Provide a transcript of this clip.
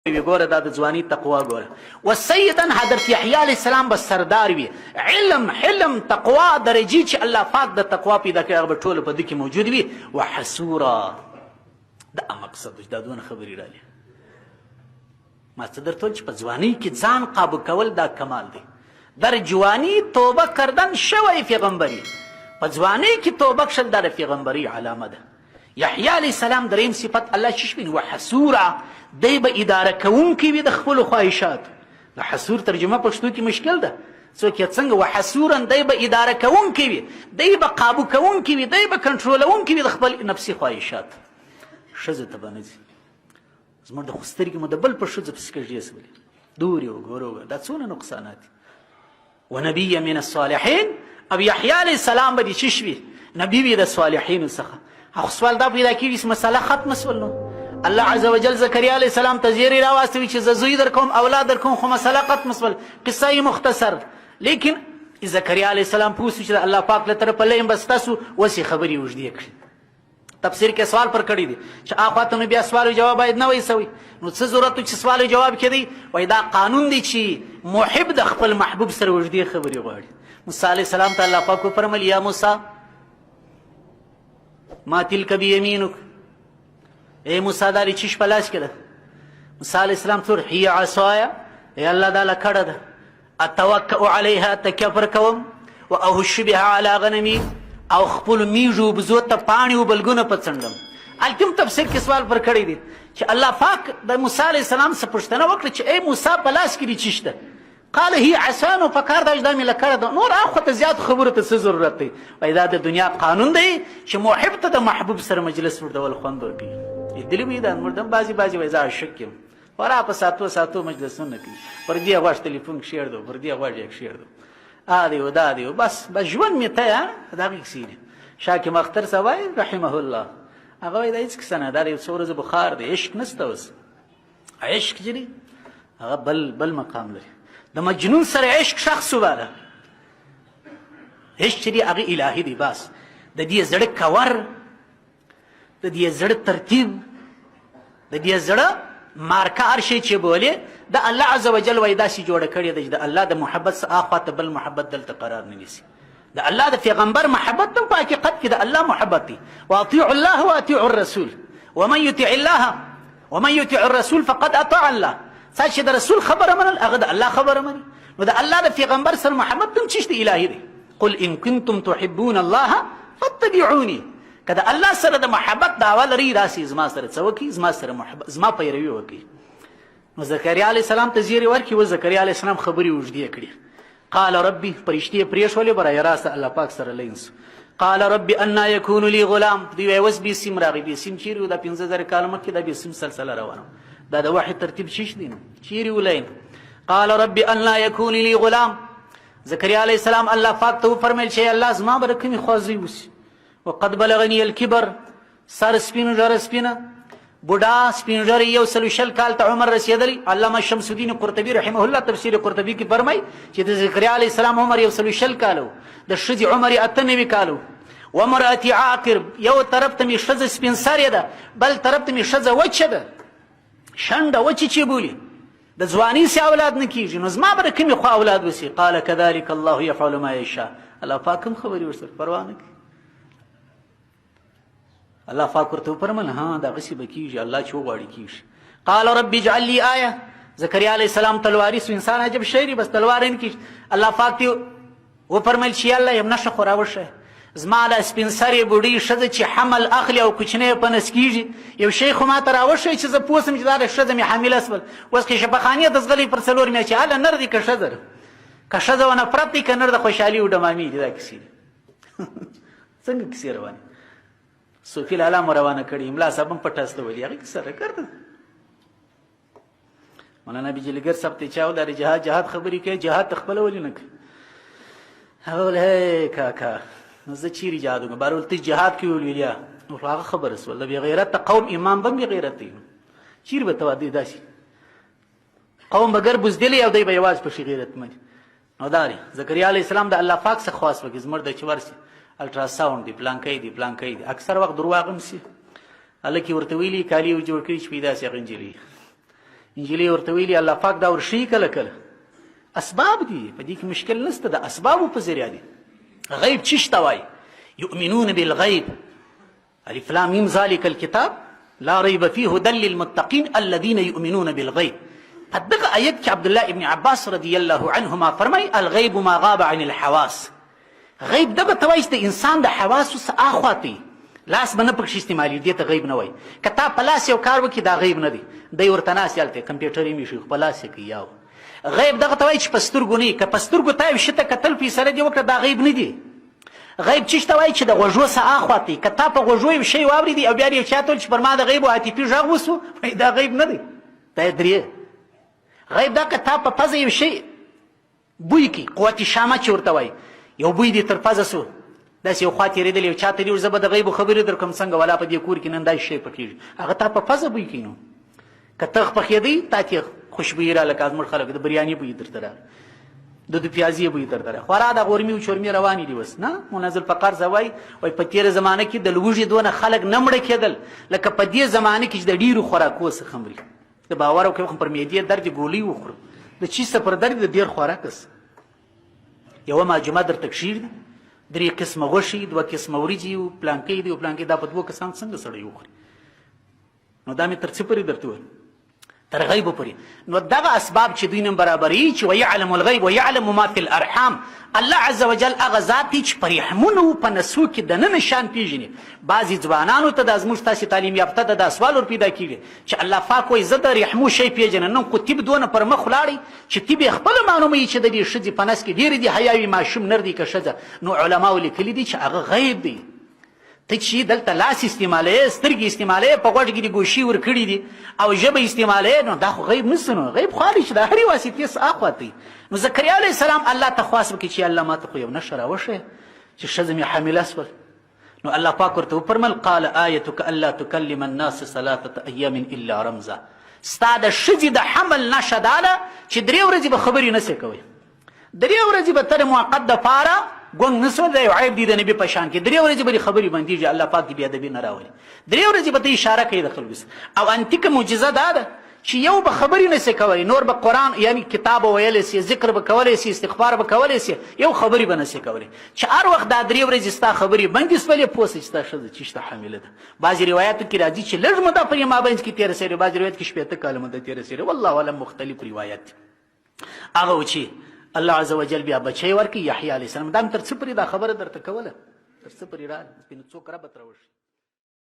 ګوره دا د ځواني تقوا ګوره. وسیدن حضرت یحیی علیه السلام به سردار وي. علم حلم تقوا درجې چې الله پاک د تقوا پیدا کړي هغه به ټوله په دې کې موجود وي. وحسورا دا مقصد دا دونه خبرې راغلي. ما څه درته ویل چې په ځوانۍ کې ځان قابو کول دا کمال دی. در جوانی توبه کردن شوی پیغمبری. په ځوانۍ کې توبه کشل دا د پیغمبري علامه ده. یحیی علیه السلام دریم صفت الله چې شوي وحسورا دی به اداره کوونکی وي د خپلو خواهشاتو. د حسور ترجمه پښتو کې مشکل ده. څوک یې څنګه وحسورا دی به اداره کوونکی وي، دی به قابو کوونکی وي، دی به کنټرولونکی وي د خپل نفسي خواهشات. ښځو ته به نه ځي. زموږ د خو سترګې مو د بل په ښځو پسې کږې شولې. دور یې وګوره دا څونه نقصانات دي. ونبي من الصالحین او یحیی علیه السلام به دې څه شوي نبي وي د صالحینو څخه. خو سوال دا پیدا کېږي چې مسله ختمه سول نو الله عز وجل زکریا علیه السلام ته زیری راواستوي چې زه زوی در کوم اولاد در کوم خو مسله ختمه سول. قصه یې مختصر لیکن زکریا علیه السلام پوه شو چې د الله پاک له طرفه لیم بس تاسو اوس یې خبرې اوږدې کړي. تفسیر کې سوال پر کړی دی چې اخوا ته نو بیا سوال جواب باید نه وای سوی. نو څه ضرورت چې سوال جواب کړي وای دا قانون دی چې محب د خپل محبوب سره اوږدې خبرې غواړي. موسی علیه السلام ته الله پاک وفرمایل یا موسی ما تلک بیمینک، ای موسی دا چیش په لاس کې ده؟ موسی علیه السلام ته هي عصایا، ای الله دا لکړه ده، اتوکأ علیها تکبر کوم و اهش بها علی غنمی او خپل میږو بزو ته پاڼې و بلګونه په څنډم. الکم تفسیر کې سوال پر کړی دی چې الله پاک د موسی علیه السلام څخه پوښتنه وکړه چې ای موسی په لاس کې دې چیش ده؟ قال هي عصا په کار دا مې لکړه ده. نور اخو ته زیات خبرو ته څه ضرورت دی؟ وای دا د دنیا قانون دی چې محب ته د محبوب سره مجلس ورډول خوند ورکوي. دلی وي دا مردم بازی وای زه عاشق یم ورا په ساتو مجلسونه کوي. پر دې غواړ ټلیفون شیر دو، پر دې غواړ یک شیر دو. دی و دا دی بس ژوند مې ته دا کیسې شاکم اختر سوای رحمه الله هغه وای دا هیڅ کیسه نه دا یو څو ورځې بخار دی. عشق نسته اوس. عشق چې دی هغه بل مقام لري. د مجنون سره عشق شخص وباله عشق چې دی هغه الهي دی. بس د دې زړه کور، د دې زړه ترتیب، د دې زړه مارکه هر شی چې بولې د الله عز وجل وای داسې جوړه کړې ده چې د الله د محبت څخه اخوا ته بل محبت دلته قرار نه نیسي. د الله د پیغمبر محبت هم په حقیقت کې د الله محبت دی. واطیعوا الله واطیعوا الرسول ومن یطع الله ومن یطع الرسول فقد اطاع الله. څا چې د رسول خبره منل هغه د الله خبره مني. نو د الله د پیغمبر سره محبت هم چیشته الهي دی. قل ان کنتم تحبون الله فاتبعوني. که د الله سره د محبت دعوه لري راسي زما سره څه وکړي، زما سره محبت زما پیروي وکړي. نو زکریا علیه السلام ته زیری ورکړي. و زکریا علیه السلام خبرې اوږدې کړي. قال ربي فرشتې پرېښولې برای راسته الله پاک سره لینس. قال ربي انا یکون لی غلام. دوی وایي اوس بېسیم راغی. بېسیم چیرې و؟ دا 15,000 کاله مخکې دا بېسیم سلسله روانه دا د وحي ترتیب شیش دی. چیرې ولین؟ قال ربي انا یکون لی غلام. زکریا علیه السلام الله پاک ته وفرمیل چې الله زما به د کومې خوازی وسي. وقد بلغني الكبر. سر سپین ژره سپینه بوډا سپین ژره 140 کال ته عمر رسېدلی. علامه شمس الدین قرطبي رحمه الله تفسیر قرطبي کې فرمایي چې د زکریا علیه السلام عمر 140 کال د ښځې عمر 98 کال و امرأتي عاقر. یو طرف ته مې ښځه سپین سرې ده، بل طرف ته مې ښځه وچه ده، شنډه وچې چې بولي. د ځوانۍ سي اولاد نه کېږي. نو زما به د کومې خوا اولاد وسي؟ قال كذلك الله يفعل ما يشاء. الله پاک هم خبرې ورسره پروا نه کوي. الله پاک ورته وفرمایل ها دغسې به کېږي، الله چې وغواړي کېږي. قال رب اجعل لي آیه. زکریا علیه السلام تلواري سو. انسان عجب شی دی بس تلوار یې نه کېږي. الله پاک ته وفرمایل چې یا الله یم نښه خو راوښیه. زما د سپین سرې بوډۍ ښځه چې حمل اخلي او کوچنی یې په نس کېږي یو شی خو ما ته راوښیه چې زه پوه سم چې دا د ښځه مې حامله سول. اوس که شفاخانې ته ځغلي پر 4 میاشتې هله نر دی که ښځه ده؟ که ښځه و نفرت دی که نر د خوشحالي و ډمامي دي. دا کیسې دي. څنګه کیسې روانې صوفي لالا مو روانه کړي. املا صاحب هم پټه استولي هغې کیسه راکړده. مولانا بجلیګر صاحب ته چا ویل جهاد خبرې کوي جهاد ته خپله ولې نه کوي؟ هغه ویل هی کاکا نو زه چیرې جهاد وکړم؟ بهرول ته جهاد کې ویل یا نو هغه خبره سول د بېغیرته قوم امام به هم بېغیرت دی. چیرې به ته وادي داسې قوم به ګر بزدلي او دی به یوازې پکښې غیرتمن. نو دا دی زکریا علیه السلام د الله پاک څخه خواست وکړي زموږ د چې ورسي الټراساونډ دی پلانکی دی اکثر وخت درواغ هم سي. هلکې ورته ویلي کالي یې جوړ کړي چې پیدا سي هغه نجلۍ نجلۍ ورته ویلي الله پاک دا ورښیي کله کله اسباب دي په دې کې مشکل نشته د اسبابو په ذریعه دي غیب چی ته وایي یؤمنون بالغیب الف لام میم ذلک الکتاب لا ریب فیه هدى للمتقین الذین یؤمنون بالغیب په دغه آیت کې عبدالله ابن عباس رضی الله عنهما فرمایي الغیب ما غاب عن الحواس غیب دغه ته وایي چې د انسان د حواسو څخه اخواته لاس به نه پکښې استعمالي دې ته غیب نه وایي که تا په لاس یو کار وکړي دا غیب نه دی دی ورته ناست هلته کمپیوټر یې میښي په لاس یې کوي یاو غیب دغه ته وایي چې په سترګو نه وي که په سترګو تا یو شي ته کتل فیصله دې وکړه دا غیب نه دی غیب چی ته وایي چې د غوږو څخه اخواته که تا په غوږو یو شی واورېدي او بیا یو چا ته ویل چې پر ما د غیبو عاطفي غږ وسو دا غیب نه دی دا درې غیب دا که تا په پزه یو شی بوی کړي قوت شامه چې ورته وایي یو بوی دې تر پزه سو داسې یو خوا تېرېدل یو چا ته دې زه به د غیبو خبرې در کوم څنګه ولا په دې کور کې نن دا شی پکېږي هغه تا په پزه بوی کوي نو که تخ پخېدی تا ته خوشبویي راله که زموږ خلک د بریاني بوی درته راغی د پیازي بوی درته راغی خورا د غورمي او چرمي روانې دي اوس نه منزل فقر زوای وای په تېره زمانه کې د لوږې دونه خلک نه مړه کېدل لکه په دې زمانه کې چې د ډېرو خوراکو څخه مري د باور او پر معدې درد ګولۍ وخورو د چی څه پر درد د ډېر خوراک یوه ماجمه درته کښېږدي 3 قسمه غوښې 2 قسمه وریجې او پلانکۍ دي او پلانکۍ دا په 2 کسان څنګه سړی وخوري نو دا مې تر څه پورې درته وویل تر غیبو پورې نو دغه اسباب چې دوی نن برابروي چې ویعلم الغیب ویعلم ما فی الارحام الله عز وجل هغه ذات دی چې په رحمونو په نسو کې دننه شان پیژني بعضې ځوانانو ته دا زموږ ستاسې تعلیم یافته ده دا سوال ور پیدا کېږي چې الله پاک وایي زه د رحمو شی پیژنم نن خو طب دونه پر مخ ولاړی چې طب یې خپله معلومه وي چې د دې ښځې په نس کې ډېرې دي حیاوي ماشوم نر دی که ښځه نو علماو لیکلي دي چې هغه غیب دی ته چې دلته لاس استعمالوې سترګې استعمالوې په غوږ کې دې ګوشي ورکړي دي او ژبه استعمالوې نو دا خو غیب نسته نو غیب خوا دی چې د هرې واسطې څه اخواته نو زکریا علیه السلام الله ته خواست وکړي چې الله ما ته خو یو نښه راوښیه چې ښځه مې حامله سول نو الله پاک ورته وفرمل قال آیتک الا تکلم الناس 3 ایام الا رمزا ستا د ښځې د حمل نښه دا ده چې 3 ورځې به خبرې نسې کوئ 3 ورځې به ته د موقت دپاره ګونګ نسول دا یو عیب دی د نبي په شان کې 3 ورځې به دې خبرې بندېږي الله پاک دې بېادبي نه راولي 3 ورځې به ته اشاره کوي د خلکو او انتیکه معجزه دا ده چې یو به خبرې نسې کولی نور به قرآن یعنی کتاب ویلی سي ذکر به کولی سي استغفار به کولی سي یو خبرې به نسې کولی چې هر وخت دا 3 ورځې ستا خبرې بندې سولې پوه سه چې ستا ښځه چېشته حامله ده بعضې روایاتو کې راځي چې لږ موده په مابینځ کې تېره سوې بعضې روایت کې 15 کاله موده تېره سوې والله اعلم مختلف روایت هغه و چې الله عز وجل بیا بچی ورکړي یحیی علیه السلام دا مې تر څه پورې دا خبره درته کوله تر څه پورې راغله څوک ربط راوښي